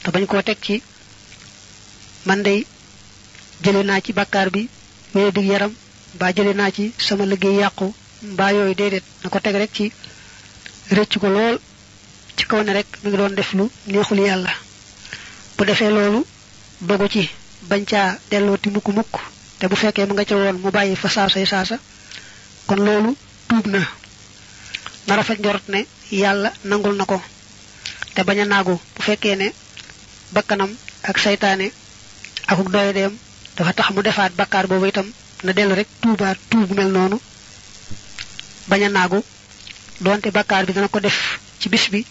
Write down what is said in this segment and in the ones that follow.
te bañ koo teg ci man day jële naa ci bàkkaar bi wéye dig yaram mbaa jële naa ci sama liggéey yàqu mbaa yooyu déedéet na ko teg rek ci rëcc ko lool ci kaw ne rek mi ngi doon def lu neexul yàlla bu defee loolu dogu ci bañ caa dellooti mukk te bu fekkee mu nga ca woon mu bàyyi fa saasa kon loolu tuub na rafet njort ne yàlla nangul na ko te bañ a naagu bu fekkee ne bakkanam ak saytaane akuk doyadeem dafa tax mu defaat bakkaar boobu itam na dellu rek tuubaat tuub mel noonu bañ a naagu doonte bakkaar bi dana ko def ci bis bi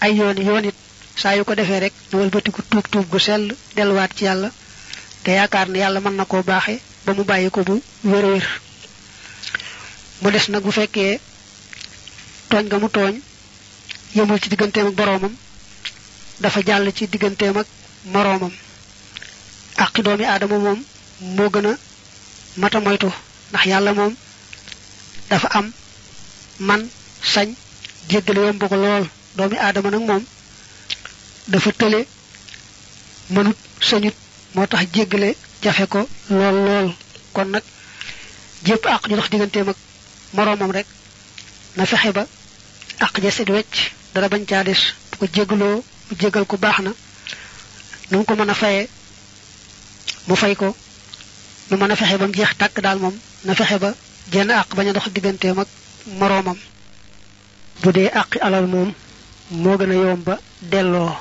ay yoon it saa yu ko defee rek nu wëlbatiku tuub gu sell delluwaat ci yàlla te yaakaar ne yàlla mën na koo baaxe ba mu bàyyi ko bu wér mu des nag bu fekkee tooñ nga mu tooñ yëmul ci digganteem ak boroomam dafa jàll ci digganteem ak moroomam àqi doomi aadama moom moo gën a mata moytu ndax yàlla moom dafa am man sañ jéggale yomb ko lool doomi aadama nag moom dafa tële mënut sañut moo tax jéggale jafe ko lool kon nag jépp àq ju dox digganteem ak moroomam rek na fexe ba àq ja set wecc dara bañ caa des bu ko jéggaloo mu jéggal ko baax na nu mu ko mën a fayee mu fay ko nu mën a fexe ba mu jeex tàkk daal moom na fexe ba jenn àq bañ a dox digganteem ak moroomam bu dee àqi alal moom moo gën a yomb ba delloo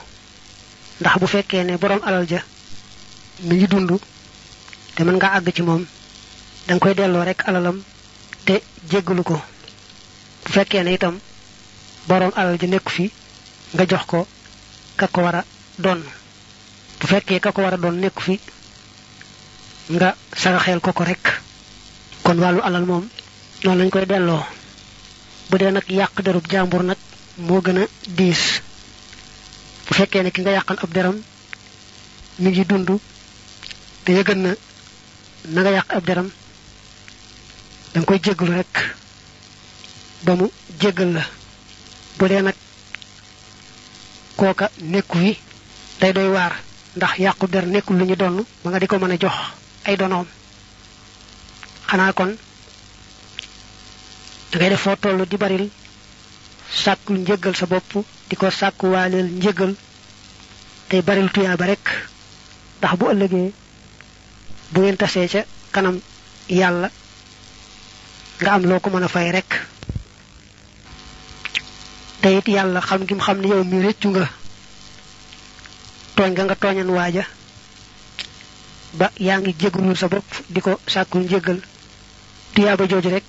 ndax bu fekkee ne boroom alal ja mi ngi dund te mën nga àgg ci moom danga koy delloo rek alalam te jéggalu ko bu fekkee ne itam boroom alal ja nekku fi nga jox ko ka ko war a doon bu fekkee ka ko war a doon nekku fi nga saraxeel ko rek kon wàllu alal moom noonu lañ koy delloo bu dee nag yàq derub jàmbur nag moo gën a diis bu fekkee ne ki nga yàqal ab deram mi ngi dund te yëgën na nga yàq ab deram danga koy jéggalu rek ba mu jéggal la bu dee nag kooka nekku fi day doy waar ndax yàqu der nekkul lu ñu donn ba nga di ko mën a jox ay donoom xanaa kon dangay def foo tollu di baril sàkkul njëggal sa bopp di ko sàkku waaleel njëggal tey baril tuyaaba rek ndax bu ëllëgee bu ngeen tasee ca kanam yàlla nga am loo ko mën a fay rek te it yàlla xam gi mu xam ne yow mi réccu nga tooñ nga tooñan waaja ba yaa ngi jégalul sa bopp di ko sàkkul njëggal tuyaaba jooju rek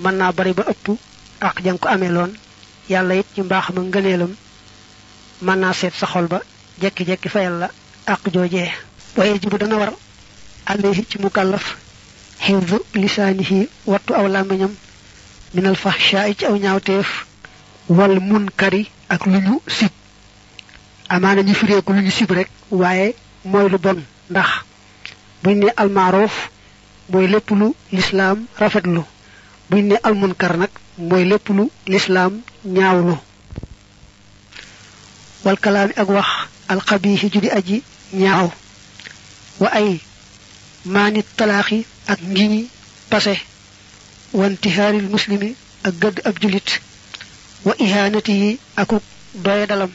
mën naa bari ba ëpp ak jang ko amee loon yàlla it ci mbaax ma ngëneelam mën naa seet sa xol ba jekki-jekki fayal la ak joojee waaye jibu dana war alayhi ci mukallaf xifdu lisaanihi wattu aw làmmiñam minal fahsha'i ci aw ñaawteef wal munkari ak lu ñu sib amaana ñu firee ko lu ñu sib rek waaye mooy lu bon ndax buñ ne almaaroof mooy lépp lu lislaam rafetlu buñ ne almunkar nag mooy lépp lu lislaam ñaawlu wal kalaami ak wax alxabiixi judi aji ñaaw wa ay maanit talaaxi ak ngiñi pase wa intihaaril muslimi ak gëdd ab julit wa ihaanatihi akuk doye dalam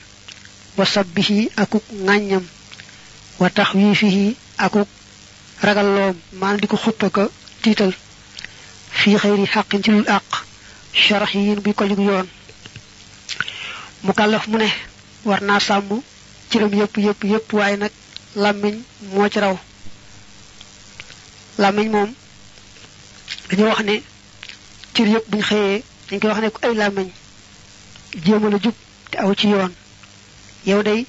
wa sabbihi akuk ŋàññam wa taxwiifihi akuk ragalloom maan di ko xuppa ko tiital fii xëyri xaqin ci lul àq sharxiyin bi ko jug yoon mukallaf mu ne war naa sàmm ciram yépp waaye nag làmmiñ moo ci raw làmmiñ moom dañu wax ne cir yépp buñ xëyee dañ koy wax ne ku ay làmmiñ jéemal a jub te aw ci yoon yow day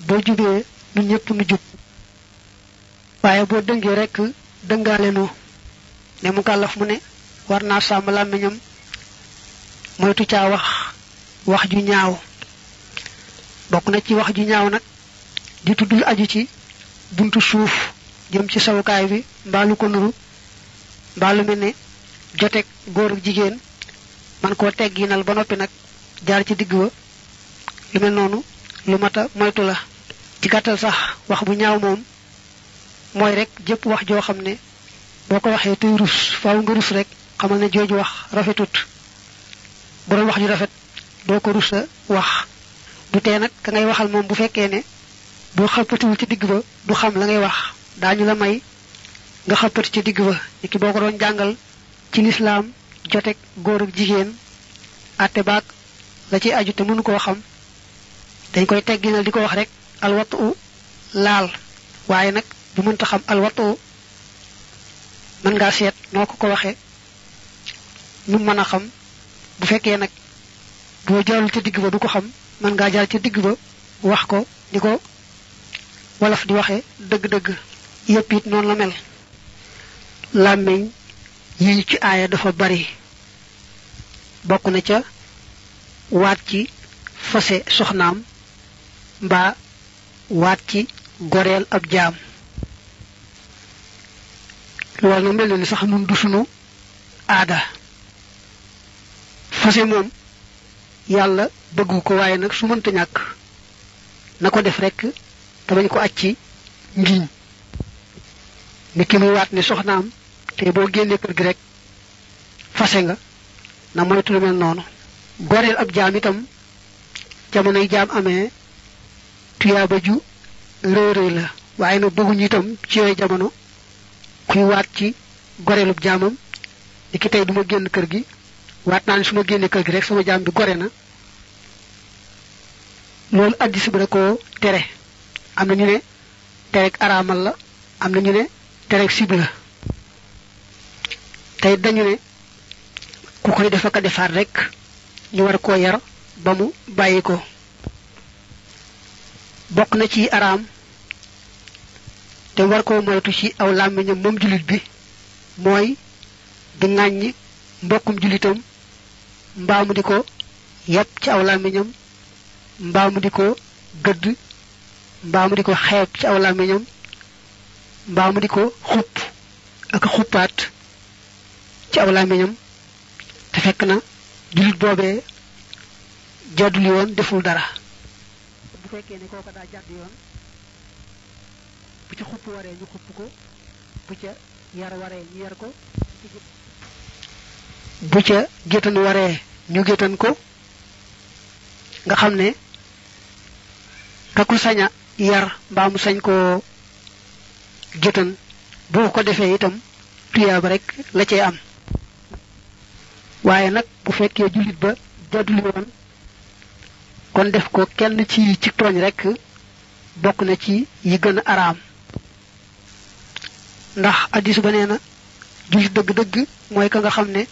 boo jubee ñun ñëpp nu jub waaye boo dëngee rek dëngaale nu ne mukallaf mu ne war naa sàmm làmmiñam moytu caa wax ju ñaaw bokk na ci wax ju ñaaw nag di tuddul aju ci buntu suuf jëm ci sawukaay bi mbaalu ko nuru mbaalu mel ne joteeg góor ak jigéen man koo tegginal ba noppi nag jaar ci digg ba lu mel noonu lu mata moytu la ci gàttal sax wax bu ñaaw moom mooy rek jëpp wax joo xam ne boo ko waxee tey rus faaw nga rus rek xamal ne jooju wax rafetut bu doon wax ju rafet doo ko rus a wax du tee nag ka ngay waxal moom bu fekkee ne boo xappatiwul ci digg ba du xam la ngay wax daañu la may nga xappati ci digg ba ni ki boo ko doon jàngal ci lislaam jotek góor ak jigéen atte baag la ci aju te mënu koo xam dañ koy tegginal di ko wax rek alwatu laal waaye nag bu mënta xam alwatu mën ngaa seet noo ko waxe nu mën a xam bu fekkee nag boo jaarul ci digg ba du ko xam mën ngaa jaar ci digg ba wax ko di ko wolof di waxe dëgg-dëgg yépp it noonu la mel làmmiñ yi ci aaya dafa bari bokk na ca waat ci fase soxnaam mbaa waat ci goreel ab jaam loolu na mel ni sax nun du sunu aada fase moom yàlla bëggu ko waaye nag su mënta ñàkk na ko def rek te bañ ko aj ci ngiñ ni ki muy waat ne soxnaam te boo génnee kër gi rek fase nga na moytu lu mel noonu goreel ab jaam itam jamonoy jaam amee tuyaaba ju rëy rëy la waaye nag bëgguñu itam ci yooyu jamono kuy waat ci goreelub jaamam ni ki tey duma génn kër gi waat naa ne su ma génnee kër gi rek sama jaam bi gore na loolu addis bi da ko tere am na ñu ne terek araamal la am na ñu ne terek sib la tey dañu ne ku koy defa ka defaat rek ñu war koo yar ba mu bàyyi ko bokk na ci araam te war koo moytu ci aw làmmiñam moom julit bi mooy di ŋàññi mbokkum julitam mbaa mu di ko yàpp ci aw làmmiñam mbaa mu di ko gëdd mbaa mu di ko xeeb ci aw làmmiñam mbaa mu di ko xupp ak xuppaat ci aw làmmiñam te fekk na julit boobee jadduli woon deful dara bu fekkee ne kooko daa jàdd yoon bu ci xupp waree ñu xupp ko bu ca yar waree ñu yar ko bu ca géttan waree ñu géttan ko nga xam ne ka ku saña yar mbaa mu sañ koo géttan bu ko defee itam tuyaaba rek la cay am waaye nag bu fekkee jullit ba jadduli woon kon def ko kenn ci tooñ rek bokk na ci yi gën a araam ndax hadiis ba nee na jullit dëgg-dëgg mooy ka nga xam ne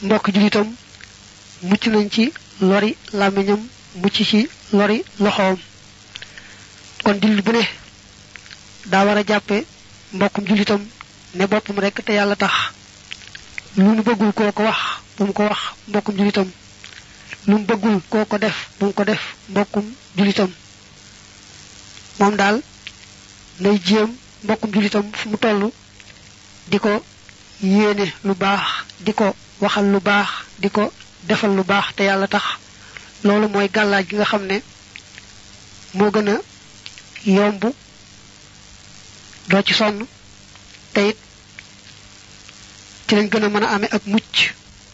mbokk jullitam mucc nañ ci lori làmmiñam mucc ci lori loxoom kon jullit bu ne daa war a jàppe mbokkum jullitam ne boppam rek te yàlla tax lu mu bëggul koo ko wax bu mu ko wax mbokkum jullitam lu mu bëggul koo ko def bu mu ko def mbokkum jullitam moom daal nay jéem mbokkum jullitam fu mu toll di ko yéene lu baax di ko waxal lu baax di ko defal lu baax te yàlla tax loolu mooy gàllaaj gi nga xam ne moo gën a yomb doo ci sonn te it ci lañ gën a mën a amee ak mucc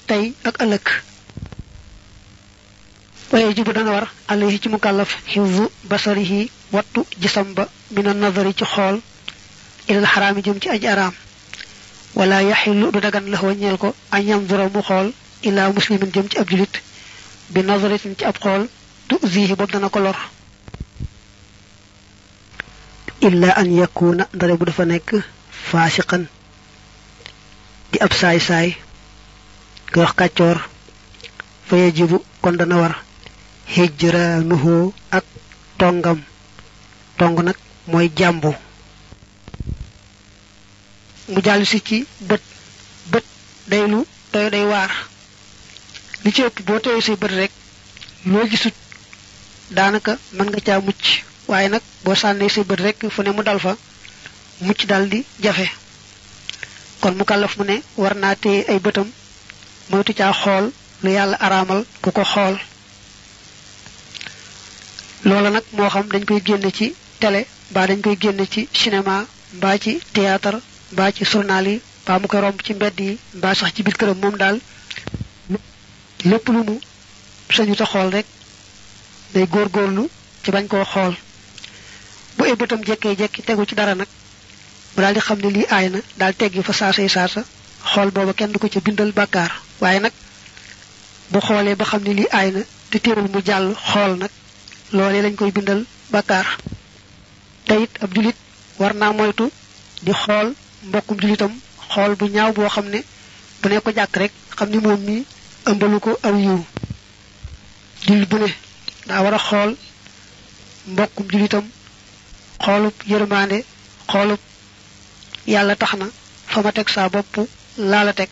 tey ak ëllëg waaye jibu dana war alayhi ci mukallaf hifzu basarihi wattu gisam ba mina nazari ci xool ilal xaraami jëm ci aj araam wala yaxillu du dagan la ñeel ko añ yanzura mu xool ilaa muslimin jëm ci ab julit bi nazaratin ci ab xool tu zihi boobu dana ko lor illa an yakuna ndare bu dafa nekk faasiqan di ab saay-saay nga wax kàccoor fa yajibu kon dana war hijraanuhu ak tongam tong nag mooy jàmbu mu jàllu si ci bët day lu day waar li ci ëpp boo teewee say bët rek loo gisut daanaka mën nga caa mucc waaye nag boo sànnee say bët rek fu ne mu dal fa mucc dal di jafe kon mu kàllaf mu ne war naa téye ay bëtam moytu caa xool lu yàlla araamal ku ko xool loola nag moo xam dañ koy génne ci télé ba dañ koy génne ci cinéma ba ci théâtre ba ci journal yi ba mu koy romb ci mbedd yi ba sax ci biir këram moom daal lépp lu mu sañu ta xool rek day góorgóorlu ci bañ koo xool bu ay bëtam jekkee jekki tegu ci dara nag mu daal di xam ne lii aay na daal teggi fa saasay saasa xool booba kenn du ko ca bindal bàkkaar waaye nag bu xoolee ba xam ne lii aay na te teewul mu jàll xool nag loolee lañ koy bindal bàkkaar te it ab julit war naa moytu di xool mbokkum julitam xool bu ñaaw boo xam ne bu ne ko jàkk rek xam ni moom mi ëmbalu ko aw yiw julit bu ne daa war a xool mbokkum julitam xoolub yërmande xoolub yàlla tax na fa ma teg saa bopp laa la teg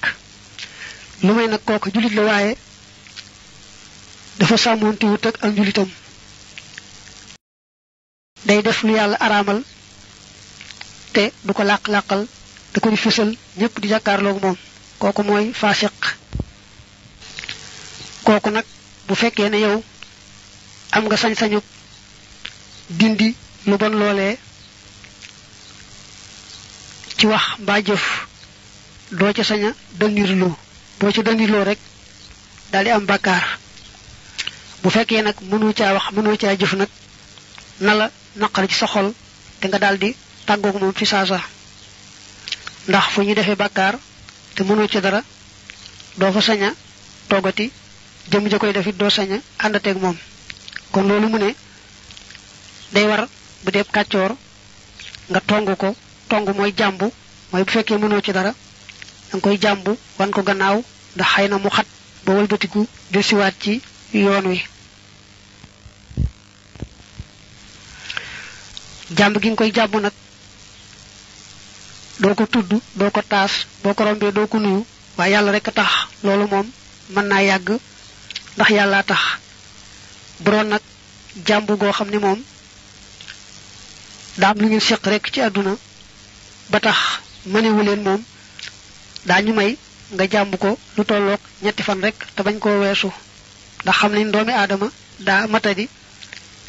lu may nag kooku julit la waaye dafa sàmmoonte wut ak am julitam day def lu yàlla araamal te du ko làq-làqal da ko di fësal ñëpp di jàkkaarloog moom kooku mooy faasiq kooku nag bu fekkee ne yow am nga sañ-sañu dindi lu bon loolee ci wax mbaa jëf doo ca sañ a danirloo boo ci danirloo rek daal di am bàkkaar bu fekkee nag mënoo caa wax mënoo caa jëf nag na la naqar ci sa xol te nga daal di tàggoog moom fi saasa ndax fu ñu defee bàkkaar te mënoo ci dara doo fa sañ a toggati jëm ja koy defit doo sañ a àndateeg moom kon loolu mu ne day war bu dee kàccoor nga tong ko tong mooy jàmbu mooy bu fekkee mënoo ci dara danga koy jàmbu wan ko gannaaw ndax xëy na mu xat ba wëlbatiku del siwaat ci yoon wi jàmb gi nga koy jàmbu nag doo ko tudd doo ko taas boo ko rombee doo ko nuyu waaye yàlla rek a tax loolu moom mën naa yàgg ndax yàllaa tax bu doon nag jàmbu goo xam ne moom daa am lu ngeen séq rek ci àdduna ba tax mënewu leen moom daañu may nga jàmb ko lu tolloog ñetti fan rek te bañ koo weesu ndax xam ne doomi aadama daa matadi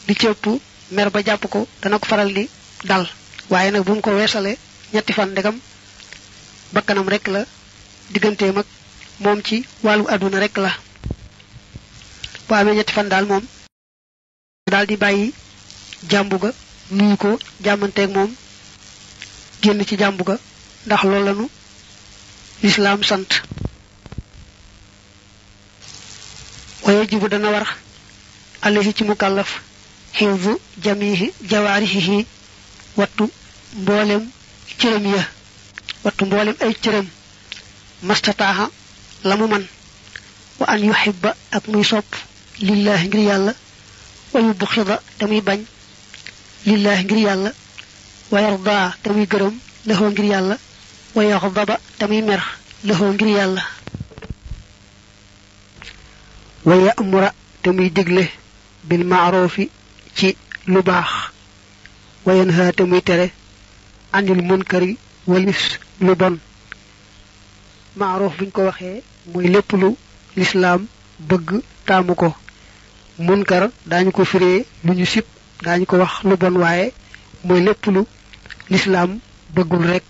li ci ëpp mer ba jàpp ko dana ko faral di dal waaye nag bu mu ko weesalee ñetti fan ndegam bakkanam rek la digganteem ak moom ci wàllu àdduna rek la bu amee ñetti fan daal moom daal di bàyyi jàmbu ga nuyu ko jàmmanteeg moom génn ci jàmbu ga ndax loolu lanu lislaam sant waye jibu dana war alayhi ci mukallaf hifzu jamihi jawaarihi wattu mboolem cërëm ya wattu mboolem ay cërëm mastataaha lamu man wa an yuhibba ak muy sopp lillahi ngir yàlla wa yubkhida tamuy bañ lillahi ngir yàlla wa yarda tamuy gërëm lahu ngir yàlla wa yaxdaba tamuy mer lahu ngir yàlla wa ya'mura tamuy digle bil ma'rufi ci lu baax wa yanha tamuy tere anil munkari walis lu bon ma'ruf buñ ko waxee muy lépp lu l'islam bëgg taamu ko munkar dañu ko firé lu ñu sip dañu ko wax lu bon waaye mooy lépp lu l'islam bëggul rek